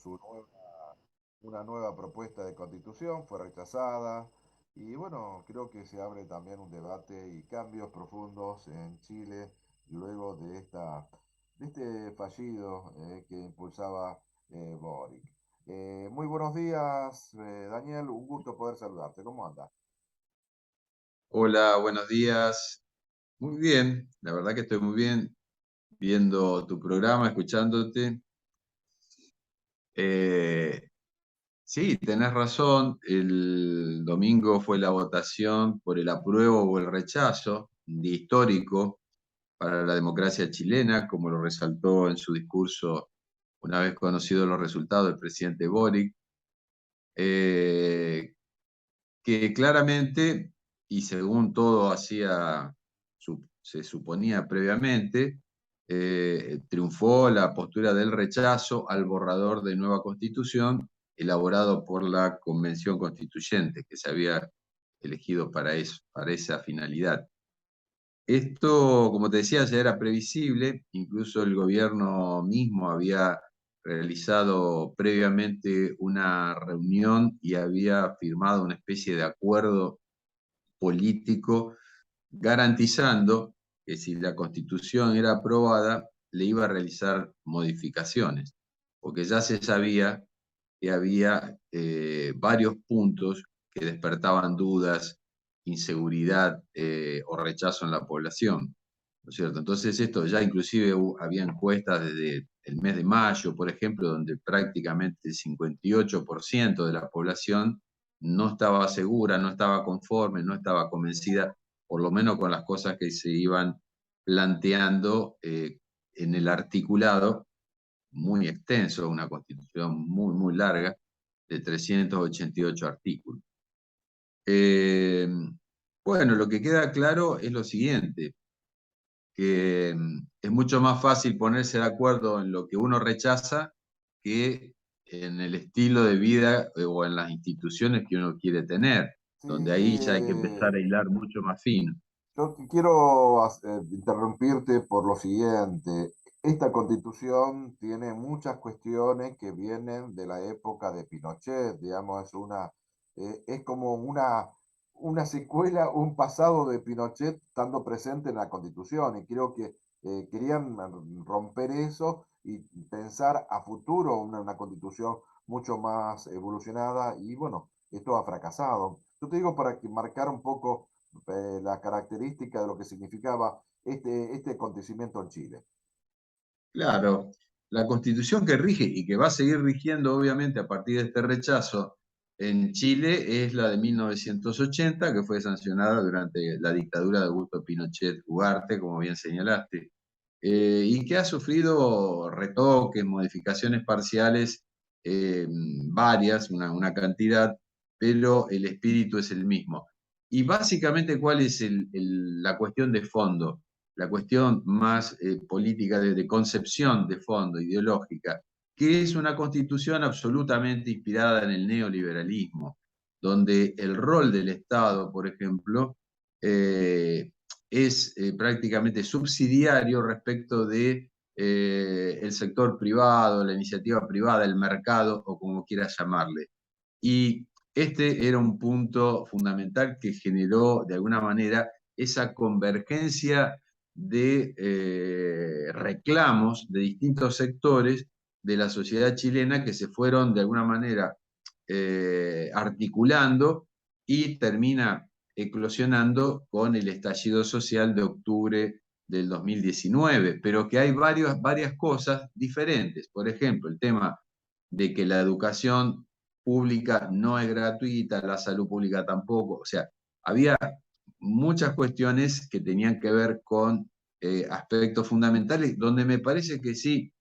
una nueva propuesta de constitución, fue rechazada y bueno, creo que se abre también un debate y cambios profundos en Chile luego de este fallido que impulsaba Boric. Muy buenos días, Daniel, un gusto poder saludarte. ¿Cómo andas? Hola, buenos días. Muy bien, la verdad que estoy muy bien viendo tu programa, escuchándote. Eh, sí, tenés razón, el domingo fue la votación por el apruebo o el rechazo, un día histórico para la democracia chilena, como lo resaltó en su discurso una vez conocidos los resultados el presidente Boric, eh, que claramente, y según todo se suponía previamente, triunfó la postura del rechazo al borrador de nueva constitución elaborado por la Convención Constituyente, que se había elegido para eso, para esa finalidad. Esto, como te decía, ya era previsible, incluso el gobierno mismo había realizado previamente una reunión y había firmado una especie de acuerdo político garantizando que si la constitución era aprobada, le iba a realizar modificaciones, porque ya se sabía que había varios puntos que despertaban dudas, inseguridad o rechazo en la población, ¿no es cierto? Entonces esto ya inclusive había encuestas desde el mes de mayo, por ejemplo, donde prácticamente el 58% de la población no estaba segura, no estaba conforme, no estaba convencida, por lo menos con las cosas que se iban planteando en el articulado muy extenso, una constitución muy, muy larga, de 388 artículos. Eh, bueno, lo que queda claro es lo siguiente, que es mucho más fácil ponerse de acuerdo en lo que uno rechaza que en el estilo de vida o en las instituciones que uno quiere tener, Sí, donde ahí ya hay que empezar a hilar mucho más fino. yo quiero interrumpirte por lo siguiente. Esta constitución tiene muchas cuestiones que vienen de la época de Pinochet, digamos, es como una secuela, un pasado de Pinochet estando presente en la constitución y creo que querían romper eso y pensar a futuro una constitución mucho más evolucionada y bueno, esto ha fracasado. Yo te digo para que marcar un poco la característica de lo que significaba este acontecimiento en Chile. Claro, la constitución que rige y que va a seguir rigiendo obviamente a partir de este rechazo en Chile es la de 1980, que fue sancionada durante la dictadura de Augusto Pinochet Ugarte, como bien señalaste, y que ha sufrido retoques, modificaciones parciales, varias, una cantidad, pero el espíritu es el mismo. Y básicamente, ¿cuál es la cuestión de fondo? La cuestión más política de concepción de fondo, ideológica, que es una constitución absolutamente inspirada en el neoliberalismo, donde el rol del Estado, por ejemplo, es prácticamente subsidiario respecto de el sector privado, la iniciativa privada, el mercado o como quieras llamarle. Y este era un punto fundamental que generó de alguna manera esa convergencia de reclamos de distintos sectores de la sociedad chilena que se fueron de alguna manera articulando y termina eclosionando con el estallido social de octubre del 2019, pero que hay varias cosas diferentes. Por ejemplo, el tema de que la educación pública no es gratuita, la salud pública tampoco, o sea, había muchas cuestiones que tenían que ver con aspectos fundamentales, donde me parece que sí,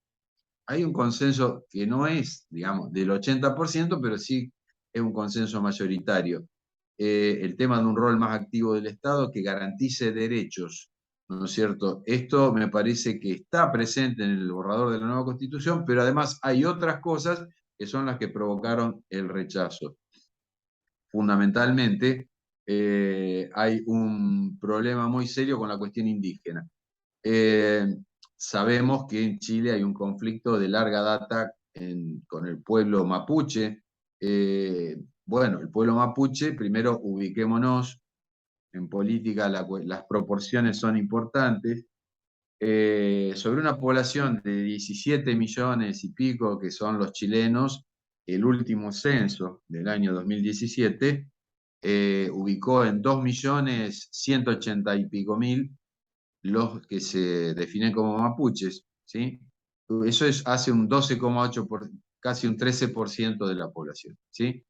hay un consenso que no es, digamos, del 80%, pero sí es un consenso mayoritario. El tema de un rol más activo del Estado que garantice derechos, ¿no es cierto? Esto me parece que está presente en el borrador de la nueva Constitución, pero además hay otras cosas que son las que provocaron el rechazo. Fundamentalmente, hay un problema muy serio con la cuestión indígena. Eh, Sabemos que en Chile hay un conflicto de larga data con el pueblo mapuche. Bueno, el pueblo mapuche, primero ubiquémonos, en política las proporciones son importantes. Sobre una población de 17 millones y pico, que son los chilenos, el último censo del año 2017 ubicó en 2.180.000 y pico los que se definen como mapuches, ¿sí? Eso hace un 12,8, casi un 13% de la población, ¿sí?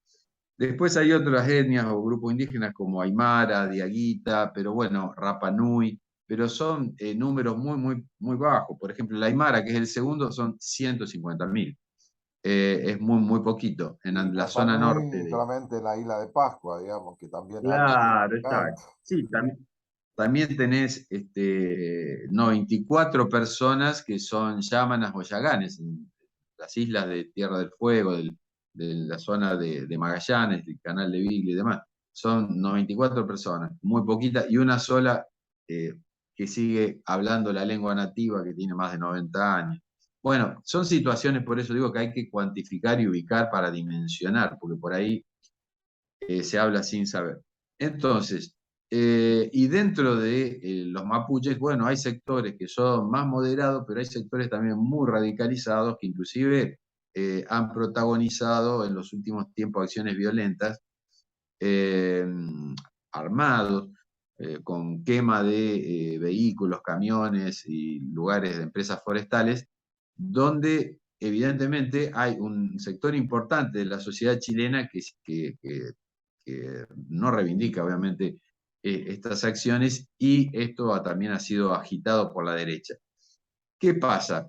Después hay otras etnias o grupos indígenas como Aymara, Diaguita, pero bueno, Rapa Nui, pero son números muy, muy, muy bajos. Por ejemplo, la Aymara, que es el segundo, son 150.000. Es muy, muy poquito. Y En la Rapa zona norte Nui de... solamente en la isla de Pascua, digamos, que también es algo Claro, significante. exacto. Sí, también tenés 94 personas que son yámanas o yaganes en las islas de Tierra del Fuego, de la zona de Magallanes, del canal de Beagle y demás. Son 94 personas, muy poquitas, y una sola eh, que sigue hablando la lengua nativa, que tiene más de 90 años. Bueno, son situaciones, por eso digo que hay que cuantificar y ubicar para dimensionar, porque por ahí se habla sin saber. Entonces, y dentro de los mapuches, bueno, hay sectores que son más moderados, pero hay sectores también muy radicalizados que inclusive han protagonizado en los últimos tiempos acciones violentas, eh, armados, con quema de vehículos, camiones y lugares de empresas forestales, donde evidentemente hay un sector importante de la sociedad chilena que no reivindica obviamente estas acciones, y esto también ha sido agitado por la derecha. ¿Qué pasa?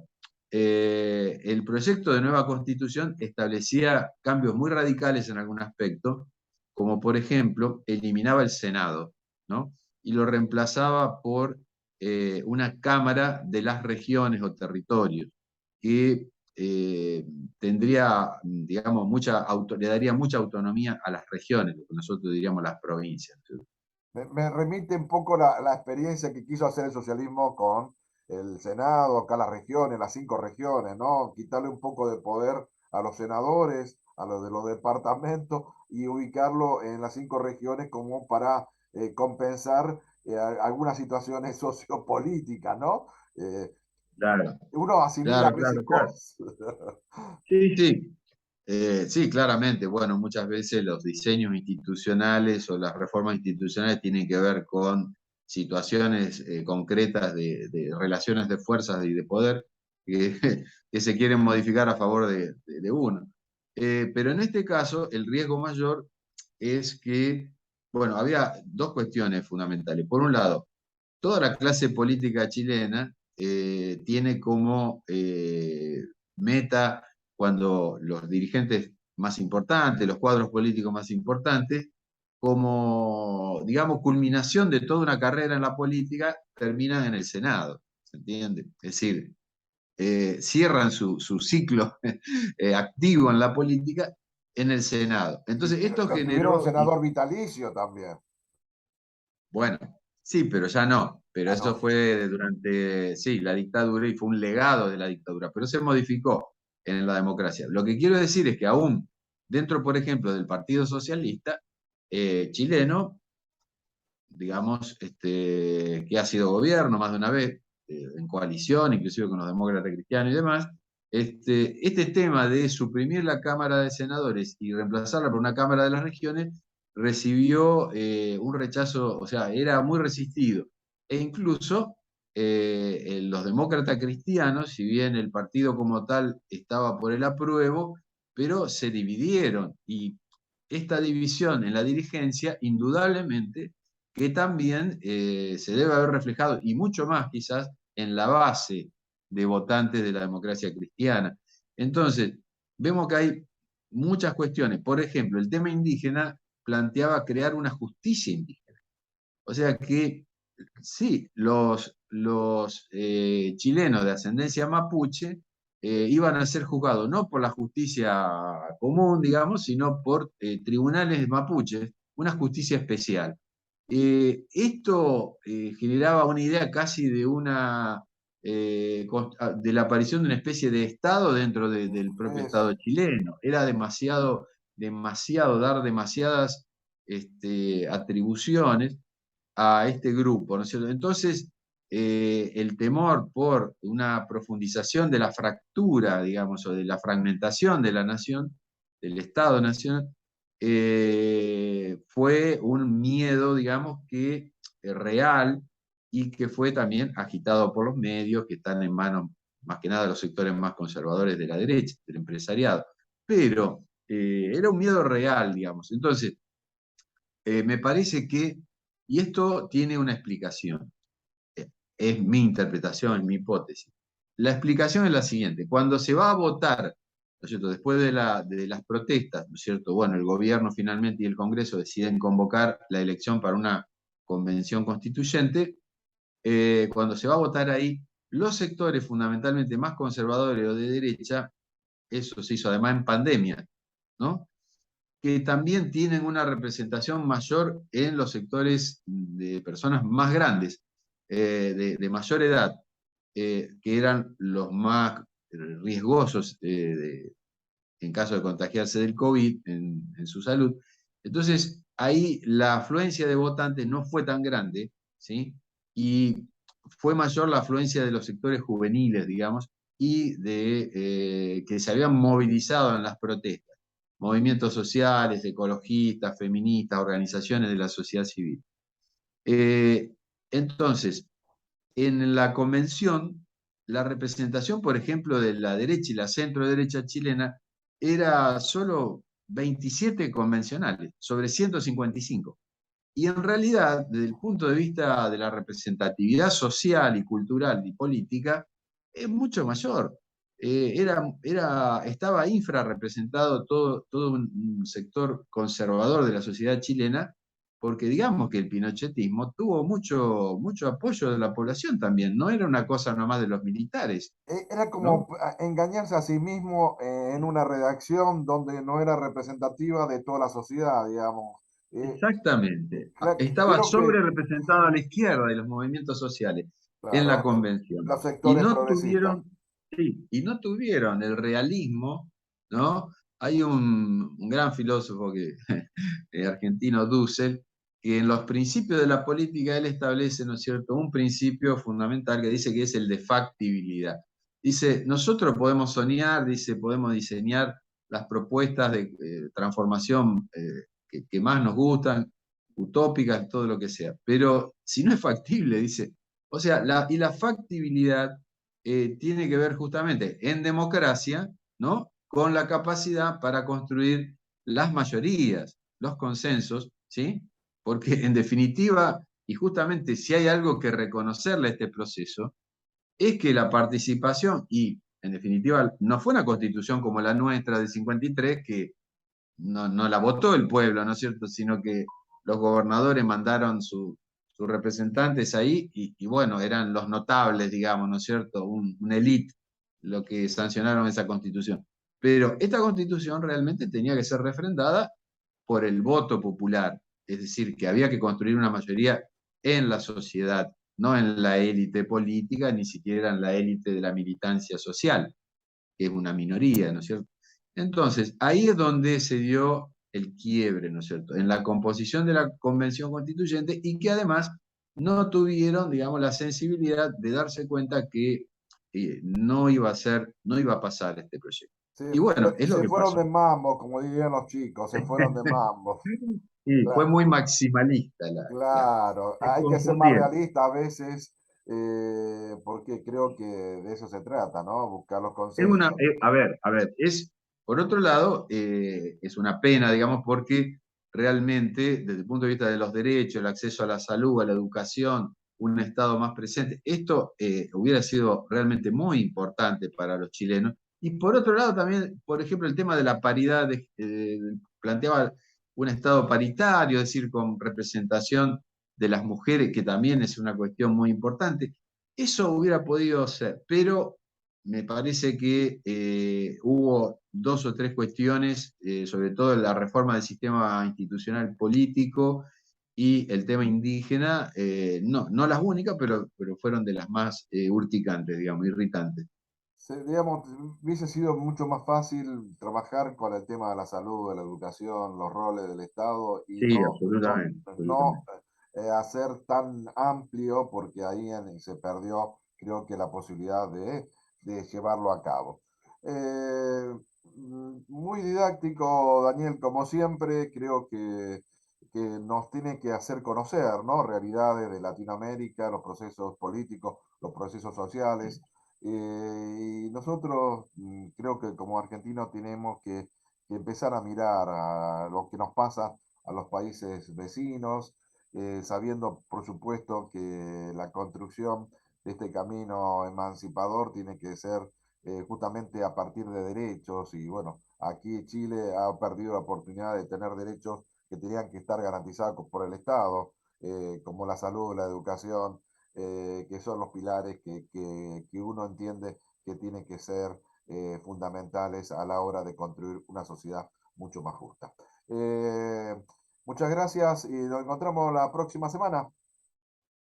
El proyecto de nueva constitución establecía cambios muy radicales en algún aspecto, como por ejemplo, eliminaba el Senado, ¿no? Y lo reemplazaba por una Cámara de las regiones o territorios, que tendría, digamos, le daría mucha autonomía a las regiones, lo que nosotros diríamos las provincias. Me remite un poco la experiencia que quiso hacer el socialismo con el Senado, acá las regiones, las 5 regiones, ¿no? Quitarle un poco de poder a los senadores, a los de los departamentos y ubicarlo en las 5 regiones como para compensar algunas situaciones sociopolíticas, ¿no? Eh, Claro, Uno asimila a claro, veces claro, claro. cosas. Sí, sí. Sí, claramente. Bueno, muchas veces los diseños institucionales o las reformas institucionales tienen que ver con situaciones concretas de relaciones de fuerzas y de poder que, que se quieren modificar a favor de uno. Pero en este caso, el riesgo mayor es que, bueno, había dos cuestiones fundamentales. Por un lado, toda la clase política chilena tiene como meta, cuando los dirigentes más importantes, los cuadros políticos más importantes, como, digamos, culminación de toda una carrera en la política, terminan en el Senado, ¿se entiende? Es decir, cierran su ciclo activo en la política en el Senado. Y Entonces, esto tuvieron un generó, senador vitalicio también. bueno, sí, pero ya no. Pero Ah, eso no. fue durante, sí, la dictadura, y fue un legado de la dictadura, pero se modificó en la democracia. Lo que quiero decir es que aún dentro, por ejemplo, del Partido Socialista chileno, digamos, que ha sido gobierno más de una vez, en coalición, inclusive con los demócratas cristianos y demás, este tema de suprimir la Cámara de Senadores y reemplazarla por una Cámara de las Regiones recibió un rechazo, o sea, era muy resistido. E incluso los demócratas cristianos, si bien el partido como tal estaba por el apruebo, pero se dividieron, y esta división en la dirigencia indudablemente que también se debe haber reflejado, y mucho más quizás, en la base de votantes de la democracia cristiana. Entonces, vemos que hay muchas cuestiones. Por ejemplo, el tema indígena planteaba crear una justicia indígena. O sea que, sí, los chilenos de ascendencia mapuche iban a ser juzgados no por la justicia común, digamos, sino por tribunales mapuches, una justicia especial. Esto generaba una idea casi de una de la aparición de una especie de Estado dentro del propio Es, Estado chileno. Era dar demasiadas atribuciones a este grupo, ¿no es cierto? Entonces, el temor por una profundización de la fractura, digamos, o de la fragmentación de la nación, del Estado-nación, fue un miedo, digamos, que real y que fue también agitado por los medios que están en manos, más que nada, de los sectores más conservadores de la derecha, del empresariado. Pero era un miedo real, digamos. Entonces, me parece que, y esto tiene una explicación, es mi interpretación, mi hipótesis. La explicación es la siguiente: cuando se va a votar, ¿no es cierto?, después de las protestas, ¿no es cierto?, bueno, el gobierno finalmente y el Congreso deciden convocar la elección para una convención constituyente. Cuando se va a votar ahí, los sectores fundamentalmente más conservadores o de derecha, eso se hizo además en pandemia, ¿no?, que también tienen una representación mayor en los sectores de personas más grandes, de mayor edad, que eran los más riesgosos en caso de contagiarse del COVID en su salud. Entonces, ahí la afluencia de votantes no fue tan grande, ¿sí? Y fue mayor la afluencia de los sectores juveniles, digamos, y que se habían movilizado en las protestas. Movimientos sociales, ecologistas, feministas, organizaciones de la sociedad civil. Eh, entonces, en la convención, la representación, por ejemplo, de la derecha y la centro derecha chilena era solo 27 convencionales sobre 155. Y en realidad, desde el punto de vista de la representatividad social y cultural y política, es mucho mayor. Estaba infrarrepresentado todo un sector conservador de la sociedad chilena, porque digamos que el pinochetismo tuvo mucho apoyo de la población también, no era una cosa nomás de los militares, era ¿no? como engañarse a sí mismo en una redacción donde no era representativa de toda la sociedad, digamos. Eh, Exactamente. Estaba Creo que, sobre representado a la izquierda de los movimientos sociales en la claro, convención. los sectores progresistas. Sí, y no tuvieron el realismo, ¿no? Hay un gran filósofo argentino, Dussel, que en los principios de la política él establece, ¿no es cierto?, un principio fundamental que dice que es el de factibilidad. Dice, nosotros podemos soñar, dice, podemos diseñar las propuestas de transformación que más nos gustan, utópicas, todo lo que sea. Pero si no es factible, dice, o sea, y la factibilidad tiene que ver justamente en democracia, ¿no?, con la capacidad para construir las mayorías, los consensos, ¿sí? Porque en definitiva, y justamente si hay algo que reconocerle a este proceso, es que la participación, y en definitiva no fue una constitución como la nuestra de 53, que no la votó el pueblo, ¿no es cierto?, sino que los gobernadores mandaron sus representantes ahí y bueno, eran los notables, digamos, ¿no es cierto?, una élite, lo que sancionaron esa constitución. Pero esta constitución realmente tenía que ser refrendada por el voto popular, es decir, que había que construir una mayoría en la sociedad, no en la élite política, ni siquiera en la élite de la militancia social, que es una minoría, ¿no es cierto? Entonces, ahí es donde se dio el quiebre, ¿no es cierto?, en la composición de la Convención Constituyente, y que además no tuvieron, digamos, la sensibilidad de darse cuenta que no iba a pasar este proyecto. Y bueno, es lo Se que fueron pasó. de mambo, como dirían los chicos, se fueron de mambo. Sí, fue Cla- muy maximalista Claro, se hay que ser más confundieron. realista a veces, porque creo que de eso se trata, ¿no? Buscar los consensos. A ver, por otro lado, es una pena, digamos, porque realmente, desde el punto de vista de los derechos, el acceso a la salud, a la educación, un Estado más presente, esto hubiera sido realmente muy importante para los chilenos. Y por otro lado, también, por ejemplo, el tema de la paridad, planteaba un Estado paritario, es decir, con representación de las mujeres, que también es una cuestión muy importante. Eso hubiera podido ser, pero me parece que hubo dos o tres cuestiones, sobre todo la reforma del sistema institucional político y el tema indígena, no las únicas, pero fueron de las más urticantes, digamos, irritantes. Digamos, hubiese sido mucho más fácil trabajar con el tema de la salud, de la educación, los roles del Estado y Sí, absolutamente, no absolutamente. hacer tan amplio porque ahí se perdió, creo que la posibilidad de llevarlo a cabo. Eh, Muy didáctico, Daniel, como siempre, creo que nos tiene que hacer conocer, ¿no? Realidades de Latinoamérica, los procesos políticos, los procesos sociales. Y nosotros creo que como argentinos tenemos que empezar a mirar a lo que nos pasa a los países vecinos, sabiendo por supuesto que la construcción de este camino emancipador tiene que ser justamente a partir de derechos y bueno, aquí Chile ha perdido la oportunidad de tener derechos que tenían que estar garantizados por el Estado, como la salud, la educación, que son los pilares que uno entiende que tienen que ser fundamentales a la hora de construir una sociedad mucho más justa. Muchas gracias y nos encontramos la próxima semana.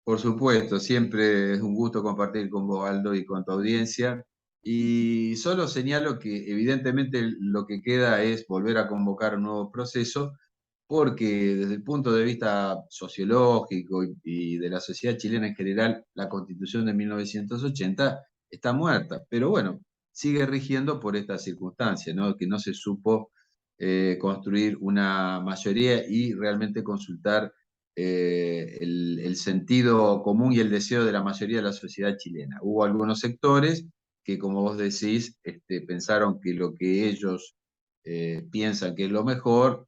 Por supuesto, siempre es un gusto compartir con vos, Aldo, y con tu audiencia. Y solo señalo que evidentemente lo que queda es volver a convocar un nuevo proceso, porque desde el punto de vista sociológico y de la sociedad chilena en general, la Constitución de 1980 está muerta. Pero bueno, sigue rigiendo por esta circunstancia, ¿no? Que no se supo construir una mayoría y realmente consultar el sentido común y el deseo de la mayoría de la sociedad chilena. Hubo algunos sectores que, como vos decís, pensaron que lo que ellos piensan que es lo mejor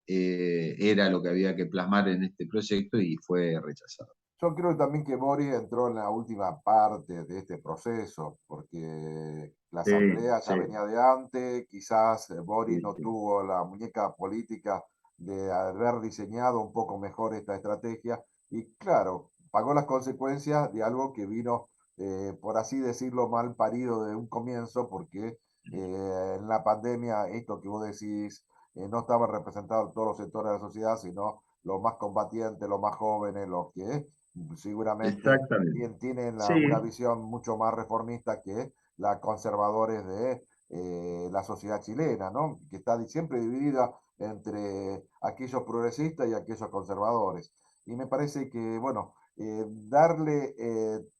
era lo que había que plasmar en este proyecto y fue rechazado. Yo creo también que Boris entró en la última parte de este proceso, porque la Sí, asamblea ya sí, venía de antes, quizás sí, Boris no sí. tuvo la muñeca política de haber diseñado un poco mejor esta estrategia y claro, pagó las consecuencias de algo que vino, por así decirlo, mal parido de un comienzo, porque en la pandemia, esto que vos decís, no estaban representados todos los sectores de la sociedad, sino los más combatientes, los más jóvenes, los que seguramente Exactamente. tienen una Sí, visión mucho más reformista que la conservadores de la sociedad chilena, ¿no? Que está siempre dividida entre aquellos progresistas y aquellos conservadores. Y me parece que, bueno, darle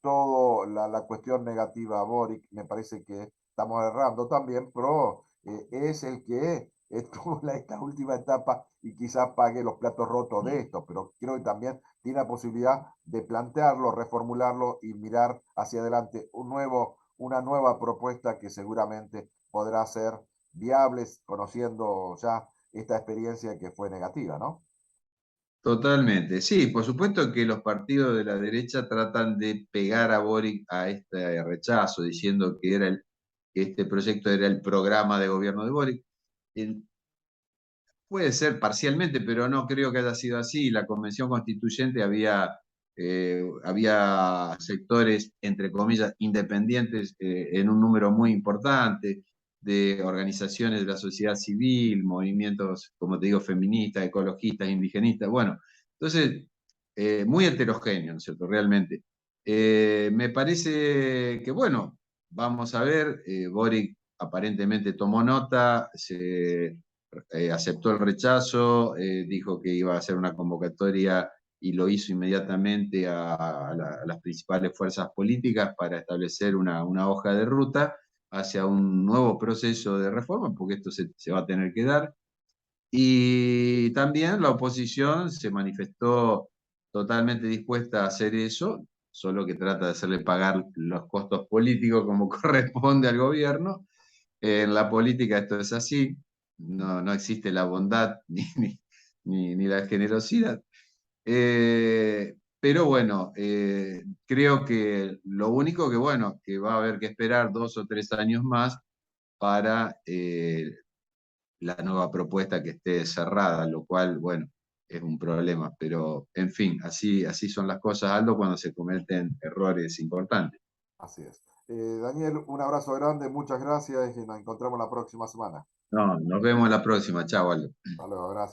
toda la cuestión negativa a Boric, me parece que estamos errando también, pero es el que estuvo en esta última etapa y quizás pague los platos rotos de esto, pero creo que también tiene la posibilidad de plantearlo, reformularlo y mirar hacia adelante una nueva propuesta que seguramente podrá ser viable, conociendo ya esta experiencia que fue negativa, ¿no? totalmente. Sí, por supuesto que los partidos de la derecha tratan de pegar a Boric a este rechazo, diciendo que este proyecto era el programa de gobierno de Boric. Puede ser parcialmente, pero no creo que haya sido así. La Convención Constituyente había sectores, entre comillas, independientes en un número muy importante, de organizaciones de la sociedad civil, movimientos, como te digo, feministas, ecologistas, indigenistas. Bueno, entonces, muy heterogéneo, ¿no es cierto? Realmente. Me parece que, bueno, vamos a ver, Boric aparentemente tomó nota, aceptó el rechazo, dijo que iba a hacer una convocatoria y lo hizo inmediatamente a las principales fuerzas políticas para establecer una hoja de ruta hacia un nuevo proceso de reforma, porque esto se va a tener que dar. Y también la oposición se manifestó totalmente dispuesta a hacer eso, solo que trata de hacerle pagar los costos políticos como corresponde al gobierno. En la política esto es así, no existe la bondad ni la generosidad. Pero bueno, creo que lo único que, bueno, que va a haber que esperar 2 o 3 años más para la nueva propuesta que esté cerrada, lo cual, bueno, es un problema. Pero, en fin, así son las cosas, Aldo, cuando se cometen errores importantes. Así es. Daniel, un abrazo grande, muchas gracias y nos encontramos la próxima semana. No, nos vemos la próxima. Chao, Aldo. Hasta luego, gracias.